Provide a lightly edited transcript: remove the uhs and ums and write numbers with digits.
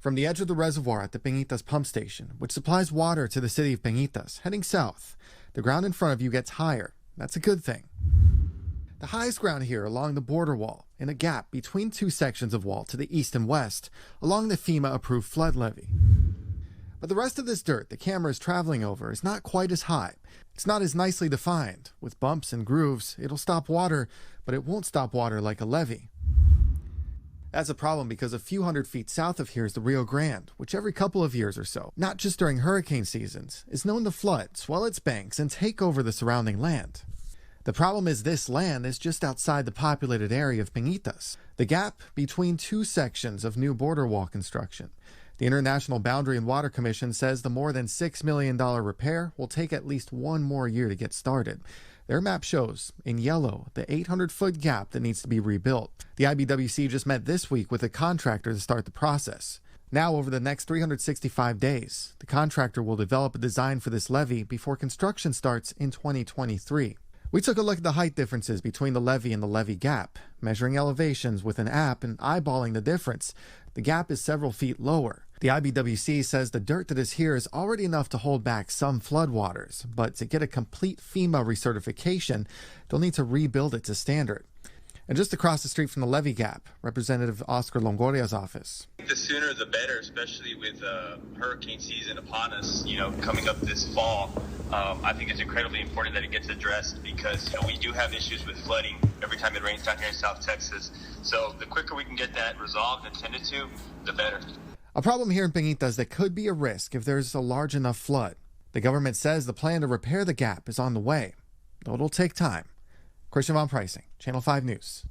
From the edge of the reservoir at the Peñitas pump station, which supplies water to the city of Peñitas, heading south, the ground in front of you gets higher. That's a good thing. The highest ground here along the border wall, in a gap between two sections of wall to the east and west, along the FEMA-approved flood levee. But the rest of this dirt the camera is traveling over is not quite as high. It's not as nicely defined. With bumps and grooves, it'll stop water, but it won't stop water like a levee. That's a problem because a few hundred feet south of here is the Rio Grande, which every couple of years or so, not just during hurricane seasons, is known to flood, swell its banks, and take over the surrounding land. The problem is this land is just outside the populated area of Peñitas, the gap between two sections of new border wall construction. The International Boundary and Water Commission says the more than $6 million repair will take at least one more year to get started. Their map shows, in yellow, the 800-foot gap that needs to be rebuilt. The IBWC just met this week with a contractor to start the process. Now, over the next 365 days, the contractor will develop a design for this levee before construction starts in 2023. We took a look at the height differences between the levee and the levee gap, measuring elevations with an app and eyeballing the difference. The gap is several feet lower. The IBWC says the dirt that is here is already enough to hold back some floodwaters, but to get a complete FEMA recertification, they'll need to rebuild it to standard. And just across the street from the levee gap, Representative Oscar Longoria's office. The sooner the better, especially with hurricane season upon us, coming up this fall. I think it's incredibly important that it gets addressed because, we do have issues with flooding every time it rains down here in South Texas. So the quicker we can get that resolved and tended to, the better. A problem here in Peñitas that could be a risk if there's a large enough flood. The government says the plan to repair the gap is on the way, though it'll take time. Christian Von Preissing, Channel 5 News.